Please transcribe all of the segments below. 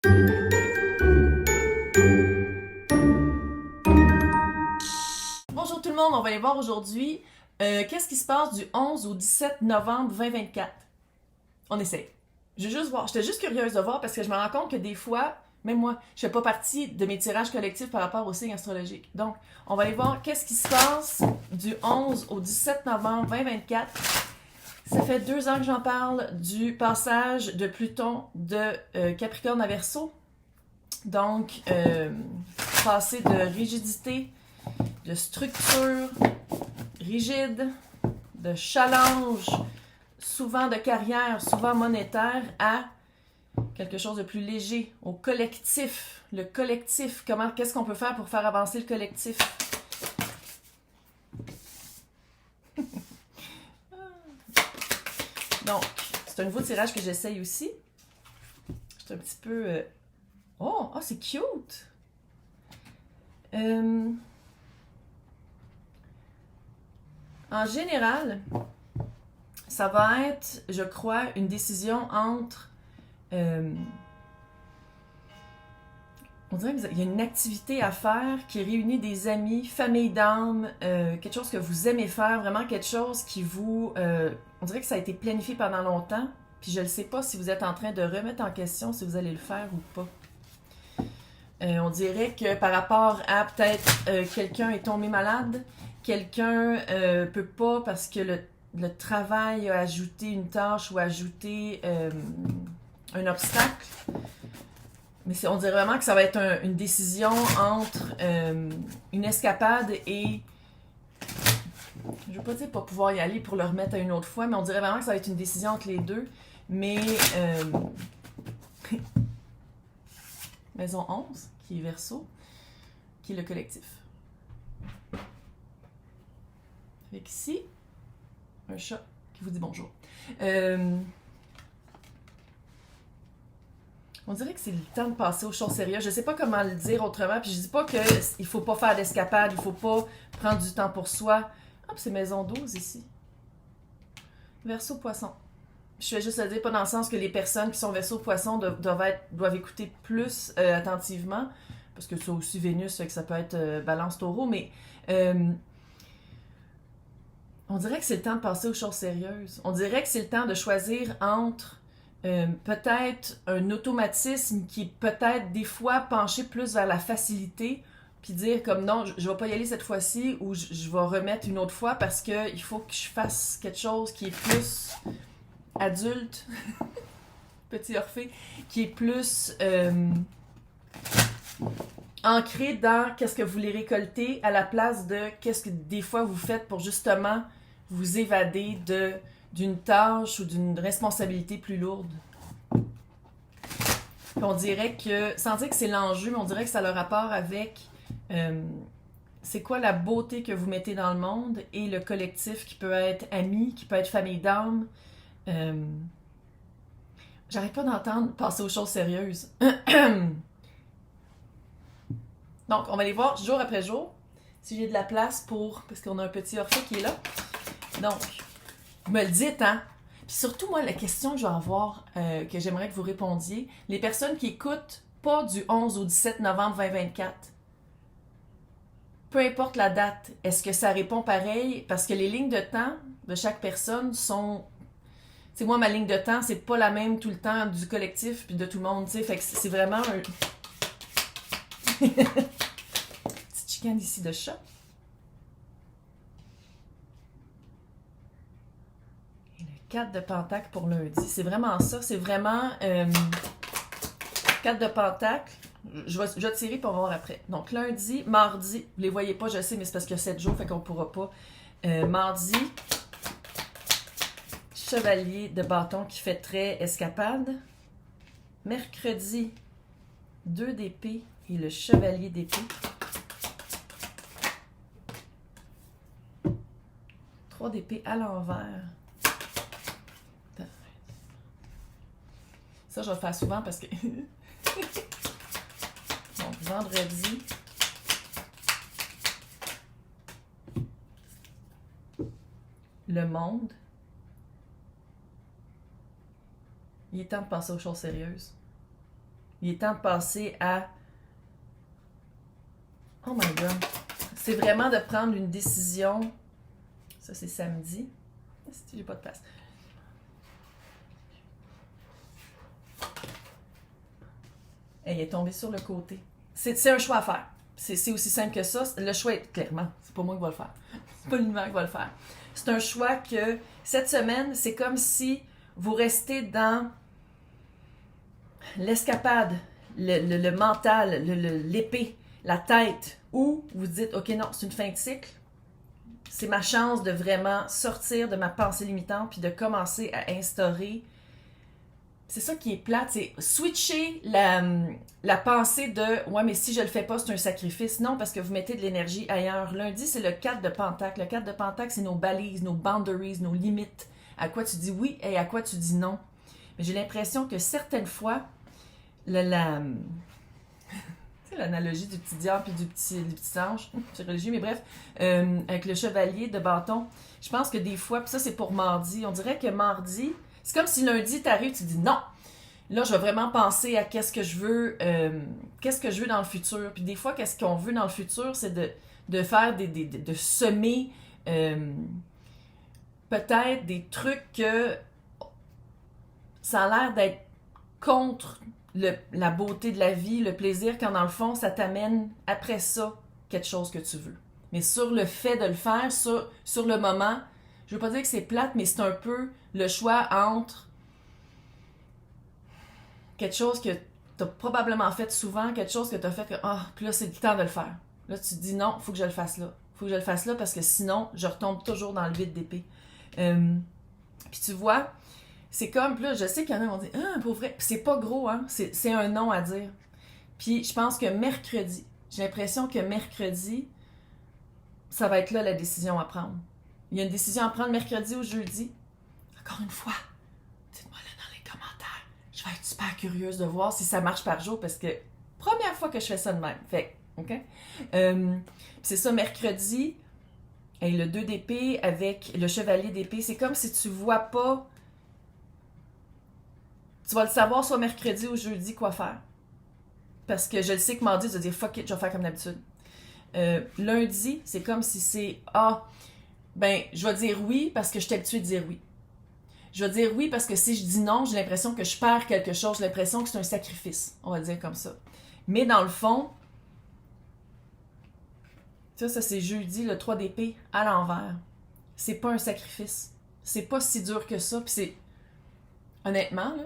Bonjour tout le monde, on va aller voir aujourd'hui qu'est-ce qui se passe du 11 au 17 novembre 2024. On essaye. Je vais juste voir. J'étais juste curieuse de voir parce que je me rends compte que des fois, même moi, je fais pas partie de mes tirages collectifs par rapport aux signes astrologiques. Donc, on va aller voir qu'est-ce qui se passe du 11 au 17 novembre 2024. Ça fait 2 ans que j'en parle du passage de Pluton de Capricorne à Verseau. Donc, passer de rigidité, de structure rigide, de challenge, souvent de carrière, souvent monétaire, à quelque chose de plus léger, au collectif. Le collectif, qu'est-ce qu'on peut faire pour faire avancer le collectif? Donc, c'est un nouveau tirage que j'essaye aussi. C'est un petit peu... Oh, c'est cute! En général, ça va être, je crois, une décision entre... on dirait qu'il y a une activité à faire qui réunit des amis, famille d'âme, quelque chose que vous aimez faire, vraiment quelque chose qui vous... on dirait que ça a été planifié pendant longtemps, puis je ne sais pas si vous êtes en train de remettre en question si vous allez le faire ou pas. On dirait que par rapport à peut-être quelqu'un est tombé malade, quelqu'un peut pas parce que le travail a ajouté une tâche ou ajouté un obstacle. Mais on dirait vraiment que ça va être une décision entre une escapade et... Je veux pas dire pas pouvoir y aller pour le remettre à une autre fois, mais on dirait vraiment que ça va être une décision entre les deux. Mais... Maison 11, qui est Verseau, qui est le collectif. Avec ici, un chat qui vous dit bonjour. On dirait que c'est le temps de passer aux choses sérieuses. Je sais pas comment le dire autrement, puis je dis pas qu'il faut pas faire d'escapade, il faut pas prendre du temps pour soi. Ah, c'est Maison 12 ici. Verseau Poisson. Je vais juste le dire, pas dans le sens que les personnes qui sont Verseau Poisson doivent écouter plus attentivement, parce que ça aussi Vénus, fait que ça peut être Balance Taureau, mais on dirait que c'est le temps de passer aux choses sérieuses. On dirait que c'est le temps de choisir entre peut-être un automatisme qui est peut-être des fois penché plus vers la facilité, puis dire comme non, je vais pas y aller cette fois-ci, ou je vais remettre une autre fois parce que il faut que je fasse quelque chose qui est plus adulte, petit Orphée, qui est plus ancré dans qu'est-ce que vous voulez récolter à la place de qu'est-ce que des fois vous faites pour justement vous évader d'une tâche ou d'une responsabilité plus lourde. Puis on dirait que, sans dire que c'est l'enjeu, mais on dirait que ça a le rapport avec c'est quoi la beauté que vous mettez dans le monde et le collectif qui peut être ami, qui peut être famille d'âme. J'arrête pas d'entendre passer aux choses sérieuses. Donc, on va les voir jour après jour. Si j'ai de la place pour... Parce qu'on a un petit Orphée qui est là. Donc, vous me le dites, hein? Puis surtout, moi, la question que je vais avoir, que j'aimerais que vous répondiez, les personnes qui écoutent pas du 11 au 17 novembre 2024, peu importe la date, est-ce que ça répond pareil? Parce que les lignes de temps de chaque personne sont... Tu sais, moi, ma ligne de temps, c'est pas la même tout le temps du collectif puis de tout le monde, tu sais. Fait que c'est vraiment un... Petite chicane ici de chat. Et le 4 de Pentacle pour lundi. C'est vraiment ça. C'est vraiment... 4 de Pentacle. Je vais tirer pour voir après. Donc, lundi, mardi, vous les voyez pas, je sais, mais c'est parce qu'il y a 7 jours, fait qu'on pourra pas. Mardi... Chevalier de bâton qui fait très escapade. Mercredi, 2 d'épée et le chevalier d'épée. 3 d'épée à l'envers. Ça, je vais le faire souvent parce que... Donc, vendredi. Le monde. Il est temps de passer aux choses sérieuses. Il est temps de passer à... Oh my God. C'est vraiment de prendre une décision. Ça, c'est samedi. J'ai pas de place. Elle est tombée sur le côté. C'est un choix à faire. C'est aussi simple que ça. Le choix est clairement, c'est pas moi qui va le faire. C'est pas l'univers qui va le faire. C'est un choix que cette semaine, c'est comme si vous restez dans l'escapade, le mental, l'épée, la tête, où vous dites, OK, non, c'est une fin de cycle. C'est ma chance de vraiment sortir de ma pensée limitante puis de commencer à instaurer. C'est ça qui est plate, c'est switcher la pensée de « Ouais, mais si je le fais pas, c'est un sacrifice. » Non, parce que vous mettez de l'énergie ailleurs. Lundi, c'est le 4 de Pentacle. Le 4 de Pentacle, c'est nos balises, nos boundaries, nos limites. À quoi tu dis oui et à quoi tu dis non. Mais j'ai l'impression que certaines fois, tu sais, l'analogie du petit diable et du petit ange, c'est religieux, mais bref, avec le chevalier de bâton, je pense que des fois, puis ça c'est pour mardi, on dirait que mardi, c'est comme si lundi t'arrives, tu dis non, là je vais vraiment penser à qu'est-ce que je veux dans le futur. Puis des fois, qu'est-ce qu'on veut dans le futur, c'est de faire de semer peut-être des trucs que ça a l'air d'être contre la beauté de la vie, le plaisir, quand dans le fond, ça t'amène après ça quelque chose que tu veux. Mais sur le fait de le faire, sur le moment, je veux pas dire que c'est plate, mais c'est un peu le choix entre quelque chose que t'as probablement fait souvent, quelque chose que t'as fait que, puis là, c'est le temps de le faire. Là, tu te dis non, faut que je le fasse là. Faut que je le fasse là parce que sinon, je retombe toujours dans le vide d'épée. Puis tu vois, c'est comme, là, je sais qu'il y en a qui vont dire, pour vrai, c'est pas gros, hein, c'est un non à dire. Puis je pense que mercredi, j'ai l'impression que mercredi, ça va être là la décision à prendre. Il y a une décision à prendre mercredi ou jeudi. Encore une fois, dites-moi là dans les commentaires. Je vais être super curieuse de voir si ça marche par jour parce que première fois que je fais ça de même. Fait, OK? C'est ça, mercredi, et le 2 d'épée avec le chevalier d'épée, c'est comme si tu vois pas. Tu vas le savoir soit mercredi ou jeudi quoi faire. Parce que je le sais que mardi, tu vas dire fuck it, je vais faire comme d'habitude. Lundi, c'est comme si c'est je vais dire oui parce que je suis habituée de dire oui. Je vais dire oui parce que si je dis non, j'ai l'impression que je perds quelque chose, j'ai l'impression que c'est un sacrifice, on va dire comme ça. Mais dans le fond, ça c'est jeudi, le 3 d'épée à l'envers. C'est pas un sacrifice. C'est pas si dur que ça, puis c'est honnêtement là,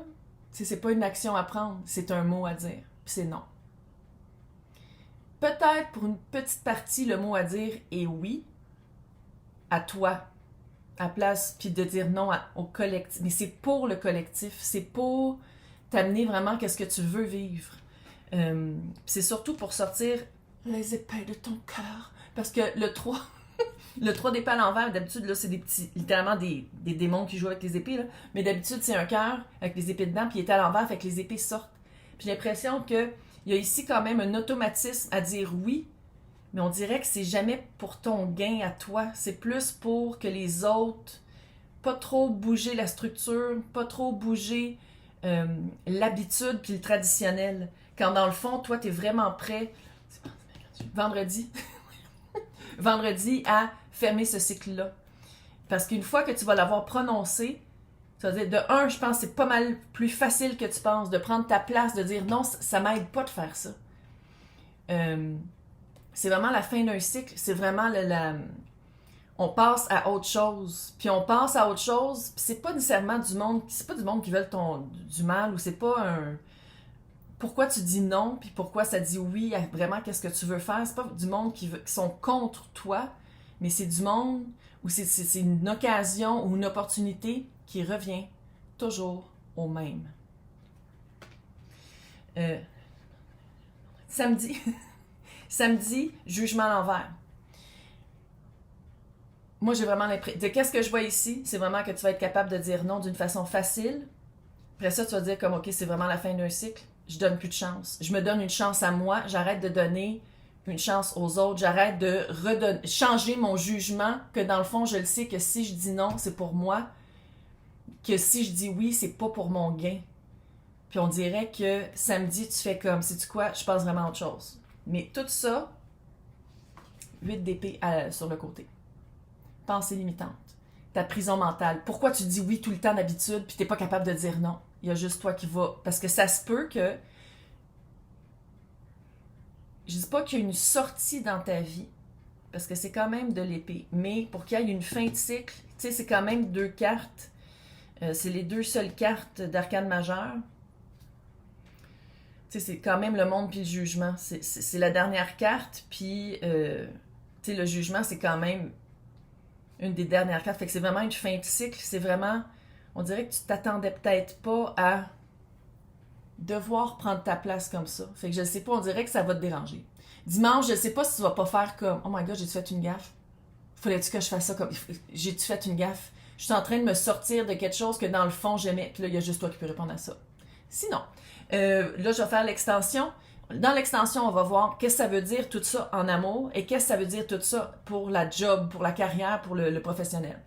c'est pas une action à prendre, c'est un mot à dire, puis c'est non. Peut-être pour une petite partie, le mot à dire est oui, à toi, à place, puis de dire non au collectif. Mais c'est pour le collectif, c'est pour t'amener vraiment qu'est-ce que tu veux vivre. C'est surtout pour sortir les épées de ton cœur. Parce que le 3, le 3 d'épée à l'envers, d'habitude, là, c'est des petits, littéralement des démons qui jouent avec les épées, là. Mais d'habitude, c'est un cœur avec les épées dedans, puis il est à l'envers, fait que les épées sortent. Puis j'ai l'impression que il y a ici quand même un automatisme à dire oui, mais on dirait que c'est jamais pour ton gain à toi. C'est plus pour que les autres, pas trop bouger la structure, pas trop bouger l'habitude puis le traditionnel. Quand dans le fond, toi, t'es vraiment prêt, vendredi, vendredi à fermer ce cycle-là. Parce qu'une fois que tu vas l'avoir prononcé, ça veut dire, de un, je pense que c'est pas mal plus facile que tu penses, de prendre ta place, de dire non, ça m'aide pas de faire ça. C'est vraiment la fin d'un cycle, c'est vraiment on passe à autre chose. Puis on passe à autre chose, puis c'est pas nécessairement du monde, c'est pas du monde qui veulent du mal, ou c'est pas un... Pourquoi tu dis non, puis pourquoi ça dit oui à vraiment qu'est-ce que tu veux faire. C'est pas du monde qui sont contre toi, mais c'est du monde où c'est une occasion ou une opportunité qui revient toujours au même. Samedi, samedi, jugement à l'envers. Moi, j'ai vraiment l'impression... Qu'est-ce que je vois ici? C'est vraiment que tu vas être capable de dire non d'une façon facile. Après ça, tu vas dire comme, OK, c'est vraiment la fin d'un cycle. Je donne plus de chance. Je me donne une chance à moi. J'arrête de donner une chance aux autres. J'arrête de changer mon jugement, que dans le fond, je le sais que si je dis non, c'est pour moi. Que si je dis oui, c'est pas pour mon gain. Puis on dirait que samedi, tu fais comme, sais-tu quoi, je passe vraiment à autre chose. Mais tout ça, 8 d'épée sur le côté. Pensée limitante. Ta prison mentale. Pourquoi tu dis oui tout le temps d'habitude puis t'es pas capable de dire non? Il y a juste toi qui vas. Parce que ça se peut que... Je dis pas qu'il y a une sortie dans ta vie, parce que c'est quand même de l'épée. Mais pour qu'il y ait une fin de cycle, tu sais, c'est quand même 2 cartes. C'est les 2 seules cartes d'arcane majeur. Tu sais, c'est quand même le monde puis le jugement. C'est la dernière carte, puis tu sais, le jugement, c'est quand même une des dernières cartes. Fait que c'est vraiment une fin de cycle. C'est vraiment... On dirait que tu t'attendais peut-être pas à devoir prendre ta place comme ça. Fait que je sais pas, on dirait que ça va te déranger. Dimanche, je sais pas si tu vas pas faire comme « Oh my God, j'ai-tu fait une gaffe? Fallait-tu que je fasse ça comme... J'ai-tu fait une gaffe? Je suis en train de me sortir de quelque chose que dans le fond j'aimais. » Puis là, il y a juste toi qui peux répondre à ça. Sinon, là, je vais faire l'extension. Dans l'extension, on va voir qu'est-ce que ça veut dire tout ça en amour et qu'est-ce que ça veut dire tout ça pour la job, pour la carrière, pour le professionnel.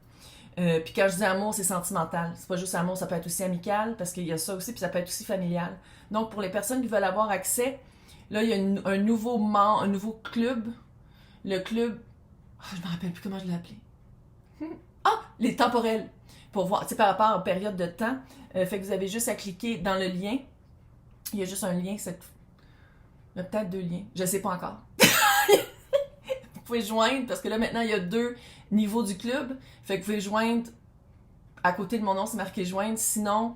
Puis quand je dis amour, c'est sentimental. C'est pas juste amour, ça peut être aussi amical, parce qu'il y a ça aussi, puis ça peut être aussi familial. Donc, pour les personnes qui veulent avoir accès, là, il y a un nouveau club. Le club... Oh, je me rappelle plus comment je l'ai appelé. Ah! Les temporels. Pour voir, tu sais, par rapport aux périodes de temps. Fait que vous avez juste à cliquer dans le lien. Il y a juste un lien, il y a peut-être 2 liens. Je sais pas encore. Vous pouvez joindre, parce que là, maintenant, il y a 2 niveaux du club. Fait que vous pouvez joindre, à côté de mon nom, c'est marqué joindre. Sinon,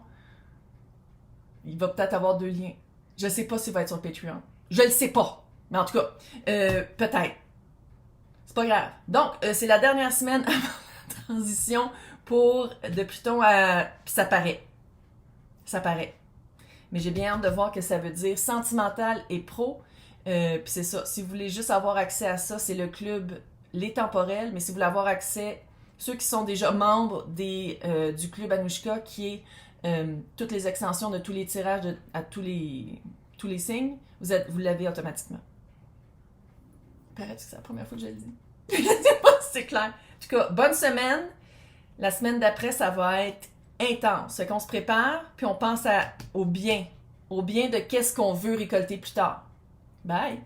il va peut-être avoir 2 liens. Je sais pas s'il va être sur Patreon. Je le sais pas. Mais en tout cas, peut-être. C'est pas grave. Donc, c'est la dernière semaine avant la transition de Pluton à... Puis ça paraît. Ça paraît. Mais j'ai bien hâte de voir ce que ça veut dire sentimental et pro. Puis c'est ça. Si vous voulez juste avoir accès à ça, c'est le club Les Temporels. Mais si vous voulez avoir accès, ceux qui sont déjà membres du club Anushka, qui est toutes les extensions de tous les tirages à tous les signes, vous l'avez automatiquement. Paraît-tu que c'est la première fois que je le dis? Je sais pas si c'est clair. En tout cas, bonne semaine. La semaine d'après, ça va être intense. Fait qu'on se prépare, puis on pense au bien de qu'est-ce qu'on veut récolter plus tard. Bye!